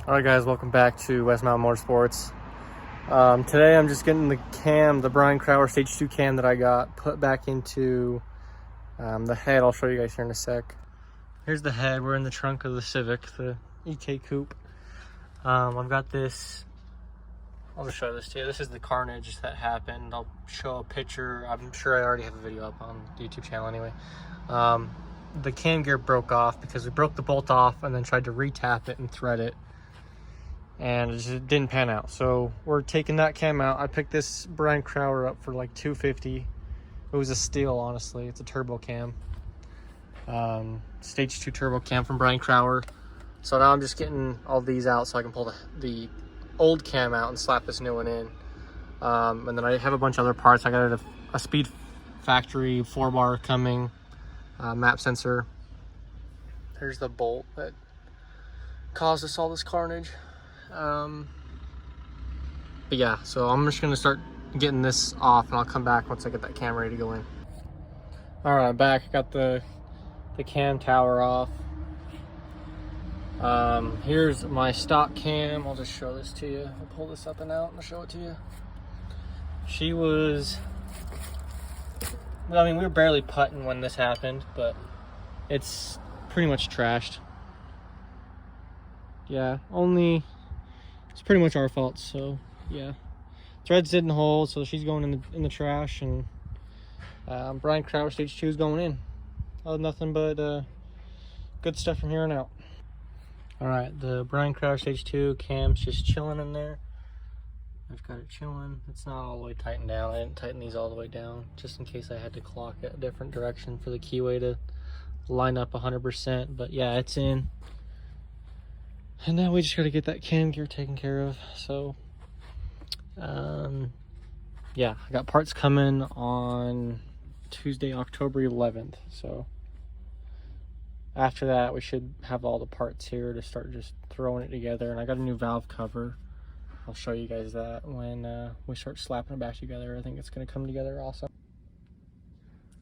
Alright guys, welcome back to West Mountain Motorsports. Today I'm just getting the cam, the Brian Crower Stage 2 cam that I got, put back into the head. I'll show you guys here in a sec. Here's the head. We're in the trunk of the Civic, the EK Coupe. I've got this, I'll just show this to you. This is the carnage that happened. I'll show a picture. I'm sure I already have a video up on the YouTube channel anyway. The cam gear broke off because we broke the bolt off and then tried to re-tap it and thread it. And it just didn't pan out, so we're taking that cam out. I picked this Brian Crower up for like $250. It was a steal, honestly. It's a turbo cam, Stage 2 turbo cam from Brian Crower. So now I'm just getting all these out so I can pull the old cam out and slap this new one in. And then I have a bunch of other parts. I got a Speed Factory 4-bar coming, map sensor. Here's the bolt that caused us all this carnage. But yeah, so I'm just gonna start getting this off and I'll come back once I get that cam ready to go in. All right, I'm back. I got the cam tower off. Here's my stock cam. I'll just show this to you. I'll pull this up and out and show it to you. She was, well, I mean, we were barely putting when this happened, but it's pretty much trashed. Yeah, it's pretty much our fault, so yeah. Threads didn't hold, so she's going in the trash, and Brian Crower Stage 2 is going in. Nothing but good stuff from here on out. Alright, the Brian Crower Stage 2 cam's just chilling in there. I've got it chilling. It's not all the way tightened down. I didn't tighten these all the way down, just in case I had to clock it a different direction for the keyway to line up 100%. But yeah, it's in. And now we just got to get that cam gear taken care of. So, yeah, I got parts coming on Tuesday, October 11th. So, after that, we should have all the parts here to start just throwing it together. And I got a new valve cover. I'll show you guys that when we start slapping it back together. I think it's going to come together awesome.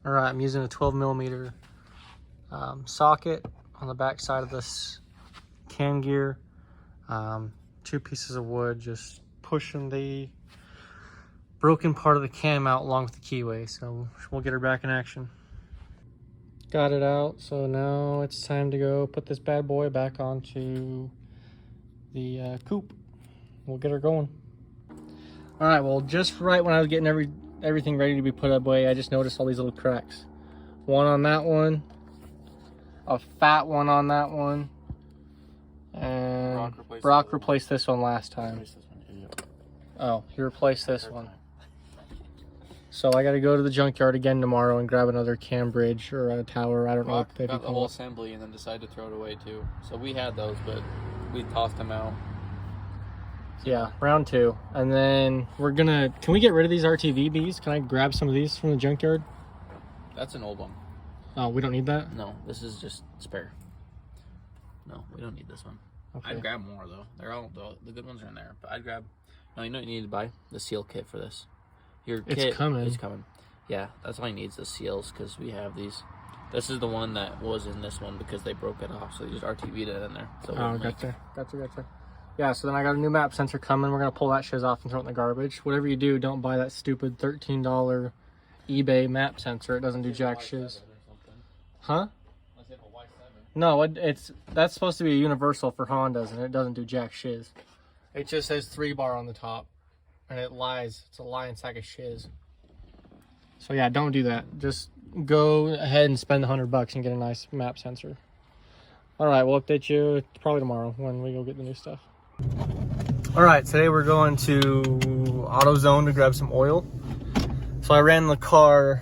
All right, I'm using a 12mm socket on the back side of this cam gear, 2 pieces of wood, just pushing the broken part of the cam out along with the keyway. So we'll get her back in action. Got it out, so now it's time to go put this bad boy back onto the coupe. We'll get her going. All right, well, just right when I was getting everything ready to be put away, I just noticed all these little cracks. One on that one, a fat one on that one, and Brock replaced this one last time. Oh, he replaced this one. So I got to go to the junkyard again tomorrow and grab another cam bridge or a tower. I don't know what they got the whole assembly and then decided to throw it away too. So we had those, but we tossed them out. Yeah, round 2. And then we're gonna, can we get rid of these RTVBs? Can I grab some of these from the junkyard? That's an old one. Oh, we don't need that? No, this is just spare. No, we don't need this one. Okay. I'd grab more though. They're all, the good ones are in there. But I'd grab, no, you know what you need to buy? The seal kit for this. Your kit is coming. Yeah, that's all you need is the seals, because we have these. This is the one that was in this one because they broke it off. So they just RTV'd it in there. So oh, gotcha. Yeah, so then I got a new map sensor coming. We're going to pull that shiz off and throw it in the garbage. Whatever you do, don't buy that stupid $13 eBay map sensor. It doesn't do jack shiz. Huh? No, that's supposed to be a universal for Hondas, and it doesn't do jack shiz. It just says 3-bar on the top, and it lies. It's a lying sack of shiz. So yeah, don't do that. Just go ahead and spend $100 and get a nice map sensor. All right, we'll update you probably tomorrow when we go get the new stuff. All right, today we're going to AutoZone to grab some oil. So I ran the car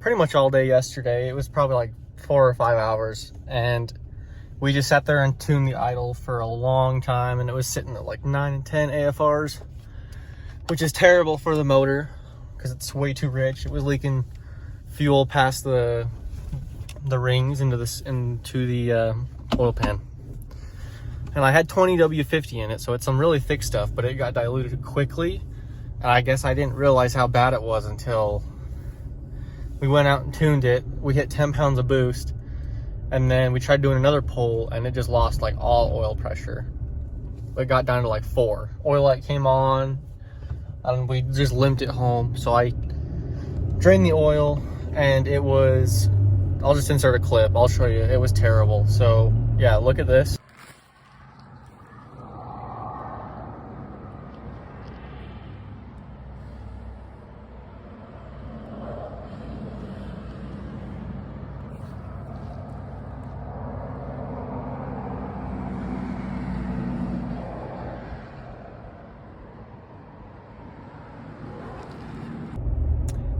pretty much all day yesterday. It was probably like 4 or 5 hours, and we just sat there and tuned the idle for a long time, and it was sitting at like 9 and 10 AFRs, which is terrible for the motor because it's way too rich. It was leaking fuel past the rings into the oil pan. And I had 20 W50 in it, so it's some really thick stuff, but it got diluted quickly. And I guess I didn't realize how bad it was until we went out and tuned it. We hit 10 pounds of boost, And then we tried doing another pull, and it just lost like all oil pressure. It got down to like 4. Oil light came on, and we just limped it home. So I drained the oil, and it was, I'll just insert a clip. I'll show you. It was terrible. So yeah, look at this.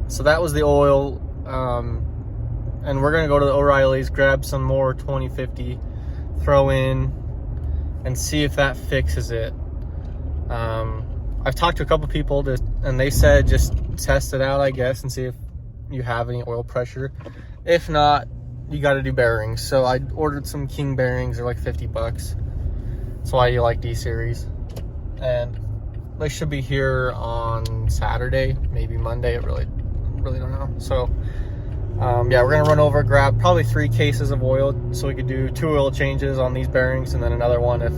So that was the oil, and we're gonna go to the O'Reilly's, grab some more 2050, throw in, and see if that fixes it. I've talked to a couple people, and they said just test it out, I guess, and see if you have any oil pressure. If not, you got to do bearings. So I ordered some King bearings. They're like 50 bucks. That's why you like D series, and they should be here on Saturday, maybe Monday. It really don't know. So yeah, we're gonna run over, grab probably 3 cases of oil so we could do 2 oil changes on these bearings, and then another one if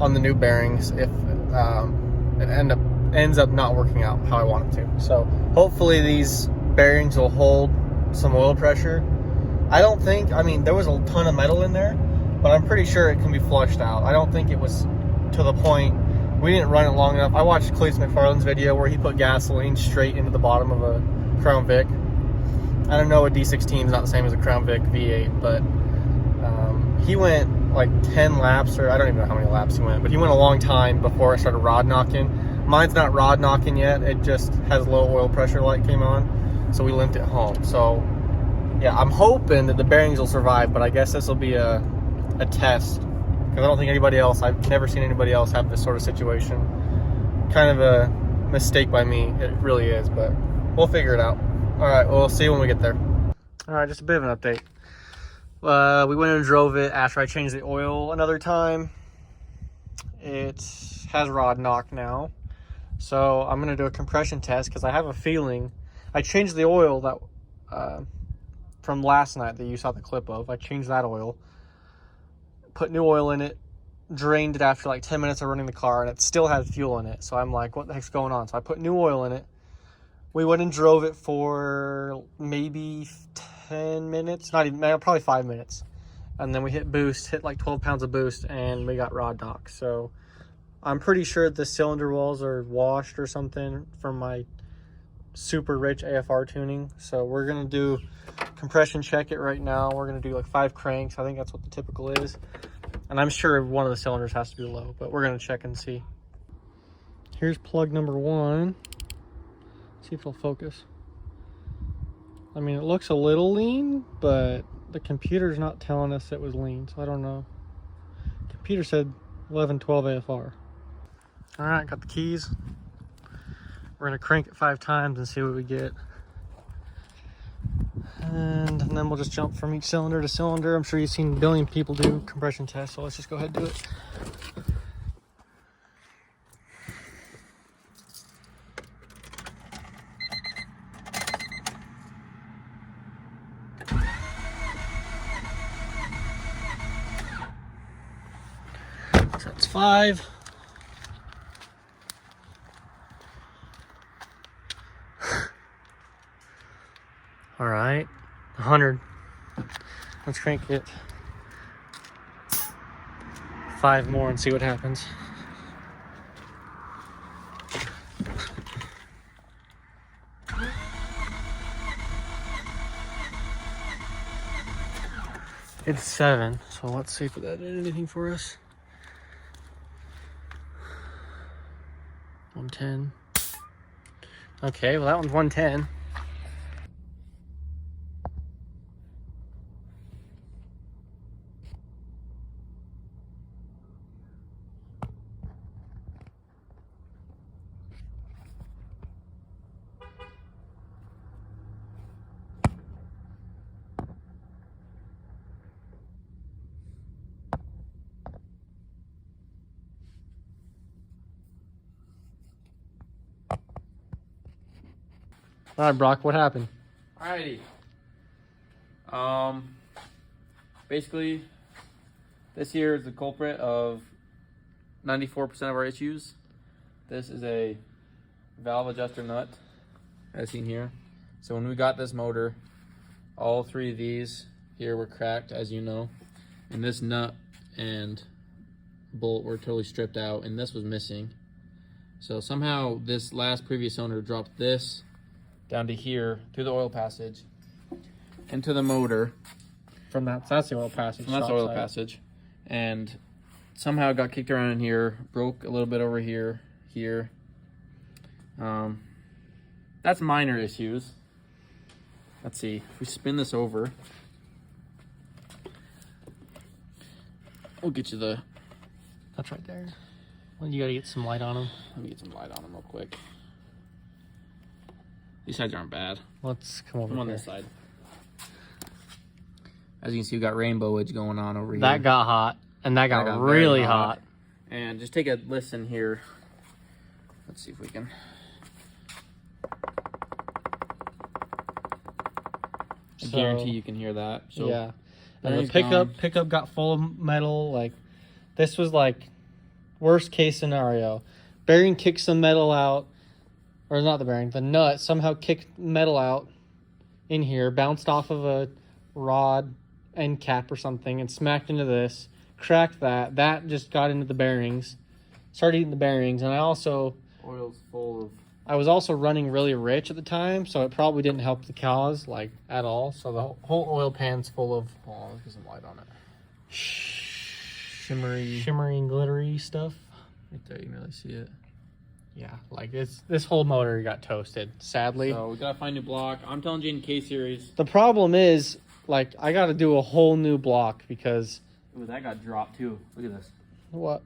on the new bearings if it ends up not working out how I want it to. So hopefully these bearings will hold some oil pressure. I mean, there was a ton of metal in there, but I'm pretty sure it can be flushed out. I don't think it was to the point. We didn't run it long enough. I watched Cleese McFarland's video where he put gasoline straight into the bottom of a Crown Vic. I don't know, a D16 is not the same as a Crown Vic V8, but he went like 10 laps, or I don't even know how many laps he went, but he went a long time before I started rod knocking. Mine's not rod knocking yet. It just has low oil pressure light came on, so we limped it home. So yeah, I'm hoping that the bearings will survive, but I guess this will be a test. Because I don't think I've never seen anybody else have this sort of situation. Kind of a mistake by me, it really is, but we'll figure it out. All right, we'll see you when we get there. All right, just a bit of an update. We went and drove it after I changed the oil another time. It has rod knock now. So I'm gonna do a compression test because I have a feeling, I changed the oil that from last night that you saw the clip of. I changed that oil, put new oil in it, drained it after like 10 minutes of running the car, and it still had fuel in it. So I'm like, what the heck's going on? So I put new oil in it. We went and drove it for maybe 10 minutes, not even, probably 5 minutes. And then we hit boost, hit like 12 pounds of boost, and we got rod knock. So I'm pretty sure the cylinder walls are washed or something from my super rich AFR tuning. So we're gonna do compression check it right now. We're gonna do like 5 cranks. I think that's what the typical is. And I'm sure one of the cylinders has to be low, but we're gonna check and see. Here's plug number 1. See if it'll focus. I mean, it looks a little lean, but the computer's not telling us it was lean, so I don't know. Computer said 1112 AFR. All right, got the keys. We're gonna crank it 5 times and see what we get. And then we'll just jump from each cylinder to cylinder. I'm sure you've seen a billion people do compression tests, so let's just go ahead and do it. So that's 5. All right, 100. Let's crank it 5 more and see what happens. It's 7, so let's see if that did anything for us. 110. Okay, well that one's 110. All right, Brock, what happened? Alrighty. basically, this here is the culprit of 94% of our issues. This is a valve adjuster nut, as seen here. So when we got this motor, all 3 of these here were cracked, as you know. And this nut and bolt were totally stripped out, and this was missing. So somehow this previous owner dropped this down to here through the oil passage into the motor. That's the oil passage. That's the oil passage. And somehow got kicked around in here, broke a little bit over here. That's minor issues. Let's see, if we spin this over, we'll get you the... That's right there. Well, you gotta get some light on them. Let me get some light on them real quick. These sides aren't bad. Let's come over on this side. As you can see, we got rainbow edge going on over here. That got hot, and that got really hot. And just take a listen here. Let's see if we can... I guarantee you can hear that. So yeah. And the pickup got full of metal. Like, this was like worst case scenario. Bearing kicked some metal out, or not the bearing, the nut somehow kicked metal out in here, bounced off of a rod end cap or something, and smacked into this, cracked that. That just got into the bearings, started eating the bearings, and oil's full of... I was also running really rich at the time, so it probably didn't help the cause, like, at all. So the whole oil pan's full of... Oh, let's get some light on it. Shimmery and glittery stuff. Right there, you can really see it. Yeah, like, this whole motor got toasted, sadly. So we gotta find a new block. I'm telling Jane K-Series. The problem is, like, I gotta do a whole new block because... Ooh, that got dropped, too. Look at this. What?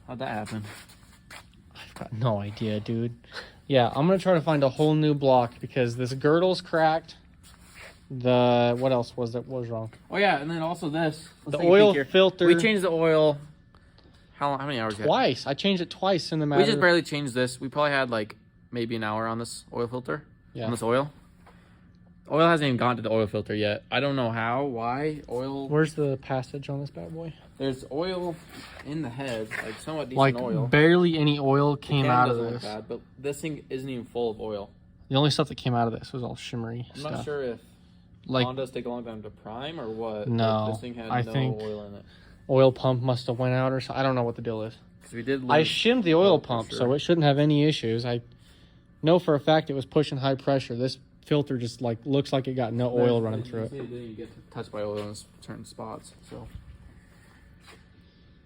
How'd that happen? I've got no idea, dude. Yeah, I'm gonna try to find a whole new block because this girdle's cracked. What else was wrong? Oh yeah, and then also this. The oil filter. We changed the oil. How many hours? Twice. I changed it twice in the matter. We just barely changed this. We probably had like maybe an hour on this oil filter. Yeah. On this oil. Oil hasn't even gone to the oil filter yet. I don't know how, why. Oil. Where's the passage on this bad boy? There's oil in the head, like somewhat decent like oil. Barely any oil came out of this. Bad, but this thing isn't even full of oil. The only stuff that came out of this was all shimmery I'm stuff. not sure if Hondas take a long time to prime or what. No, this thing had no oil in it. Oil pump must have went out or something. I don't know what the deal is. We did. I shimmed the oil pump, so it shouldn't have any issues. I know for a fact it was pushing high pressure. This filter just like looks like it got no oil running through it. It didn't even get touched by oil in certain spots. So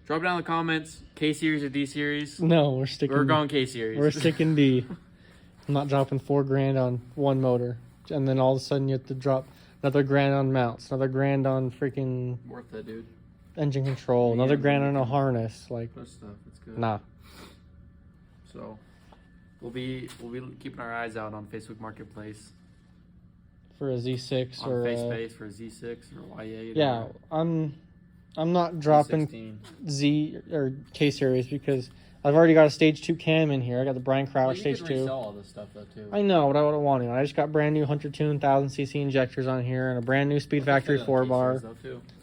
drop down in the comments, K-Series or D-Series. No, we're going K-Series. We're sticking D. I'm not dropping $4,000 on one motor, and then all of a sudden you have to drop another $1,000 on mounts, another $1,000 on freaking worth it, dude. Engine control, another $1,000 on a harness. Like, push stuff. It's good. Nah. So we'll be keeping our eyes out on Facebook Marketplace for a Z6 on or FaceSpace for a Z6 or Y8. Yeah, I'm not dropping Z16. Z or K series because I've already got a stage 2 cam in here. I got the Brian Crowder stage 2. Resell all this stuff though too. I know, but I don't want to. I just got brand new Hunter Tune 1000cc injectors on here and a brand new Speed Factory 4-bar.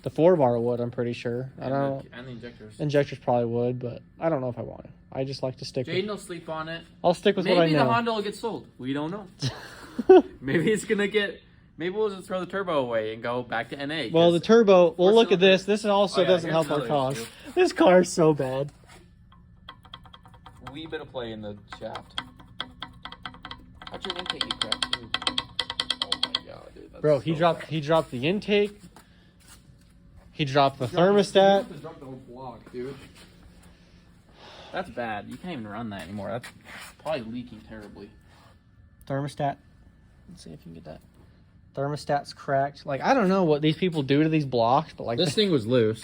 The 4-bar would, I'm pretty sure. I don't know. And the injectors. Injectors probably would, but I don't know if I want it. I just like to stick Jaden will sleep on it. I'll stick with what I know. Maybe the Honda will get sold. We don't know. Maybe it's going to get... Maybe we'll just throw the turbo away and go back to NA. Well, the turbo... Well, look at this. This also doesn't help our cause. This car is so bad. Wee bit of play in the shaft. How'd your intake get cracked, too? Oh my god, dude. That's Bro, he dropped the intake. He dropped the thermostat. He dropped the whole block, dude. That's bad. You can't even run that anymore. That's probably leaking terribly. Thermostat. Let's see if you can get that. Thermostat's cracked. Like, I don't know what these people do to these blocks, but like this thing was loose.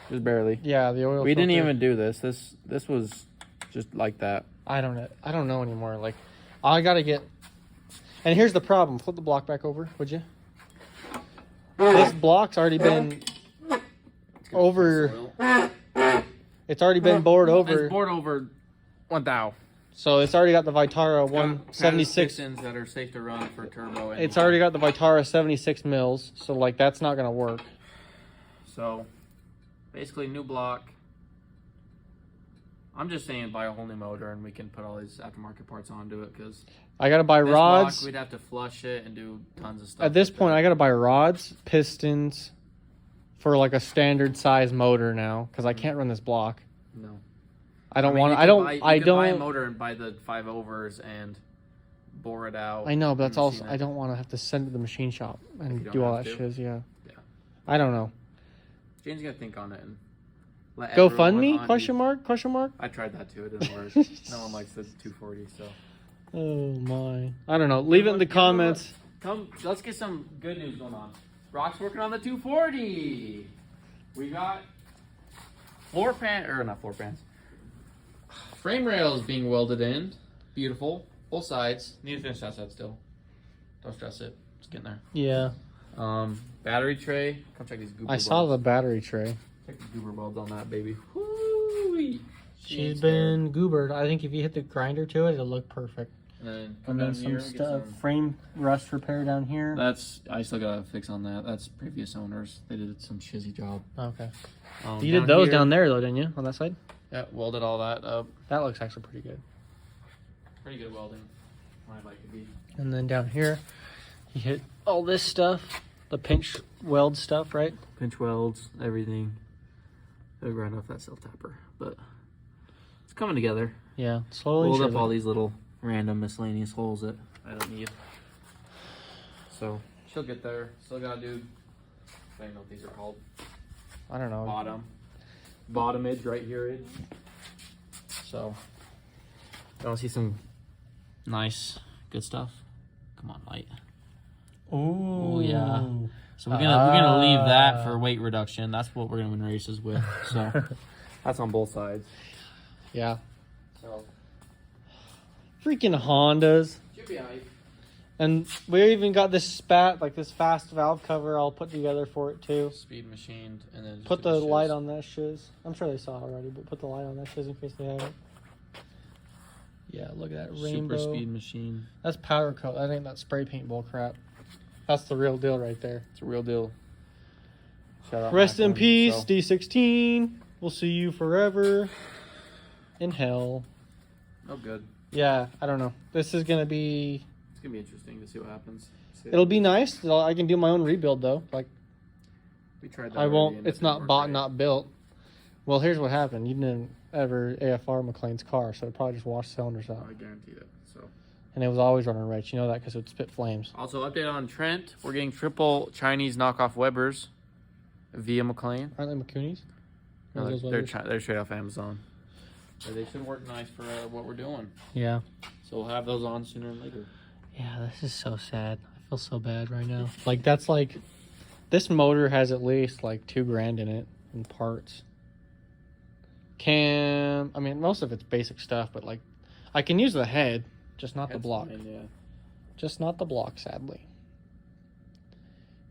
Just barely. Yeah, the oil. We didn't even do this. This was just like that. I don't know anymore. Like, I gotta get. And here's the problem. Flip the block back over, would you? This block's already been over. It's already been bored over. It's bored over 1,000. So it's already got the Vitara 176 pistons that are safe to run for turbo. It's already got the Vitara 76 mils, so like that's not gonna work. So, basically, new block. I'm just saying buy a whole new motor and we can put all these aftermarket parts onto it because I gotta buy rods. Block, we'd have to flush it and do tons of stuff. At this point, I gotta buy rods, pistons for like a standard size motor now because I can't run this block. No, I don't want. I don't. I don't buy a motor and buy the 5 overs and bore it out. I know, but that's also. I don't want to have to send it to the machine shop and do all that shiz. Yeah. I don't know. Jane's gonna think on it and. GoFundMe? Question mark? Question mark? I tried that too. It didn't work. No one likes the 240, so. Oh my! I don't know. Leave it in the comments. Come, let's get some good news going on. Rock's working on the 240. We got not floor pans. Frame rails being welded in. Beautiful. Both sides. Need to finish that side still. Don't stress it. It's getting there. Yeah. Battery tray. Come check these goober bulbs. Saw the battery tray. Check the goober bulbs on that baby. Woo-wee. She's been goobered. I think if you hit the grinder to it, it'll look perfect. And then some stuff. Frame rust repair down here. I still got a fix on that. That's previous owners. They did some shizzy job. Okay. You did those down there though, didn't you? On that side? Yeah, welded all that up. That looks actually pretty good. Pretty good welding. I'd like to be. And then down here, you hit all this stuff. The pinch weld stuff, right? Pinch welds, everything. It'll grind off that self-tapper. But it's coming together. Yeah, slowly. Hold up all these little random miscellaneous holes that I don't need. So she'll get there. Still gotta do. I don't know what these are called. I don't know. Bottom edge right here. So I want to see some nice, good stuff. Come on, light. Oh yeah. So we're gonna leave that for weight reduction. That's what we're gonna win races with. So that's on both sides. Yeah. So. Freaking Hondas. Should be alright. And we even got this this fast valve cover I'll put together for it too. Speed machined and then put the light on that shiz. I'm sure they saw it already, but put the light on that shiz in case they haven't. Yeah, look at that rainbow. Super speed machine. That's powder coat. I think that's spray paint bull crap. That's the real deal right there. It's a real deal. Shout out Rest in peace, D16. We'll see you forever in hell. Oh, good. Yeah, I don't know. This is gonna be. It's gonna be interesting to see what happens. It'll be nice. I can do my own rebuild though. Like we tried that. I won't. It's not bought, not built. Well, here's what happened. You didn't ever AFR McLean's car, so it probably just washed cylinders out. I guarantee it. So. And it was always running right. You know that because it would spit flames. Also, update on Trent. We're getting triple Chinese knockoff Webers via McLean. Aren't they McCoonies? No, they're straight off Amazon. So they should work nice for what we're doing. Yeah. So we'll have those on sooner than later. Yeah, this is so sad. I feel so bad right now. Like that's like, this motor has at least like $2,000 in it in parts. I mean, most of it's basic stuff, but like, I can use the head, just not the block. Fine, yeah. Just not the block, sadly.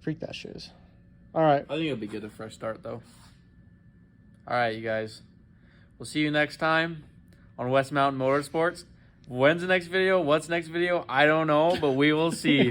Freak that shiz. All right. I think it'll be good, a fresh start, though. All right, you guys. We'll see you next time on West Mountain Motorsports. When's the next video? What's next video? I don't know, but we will see.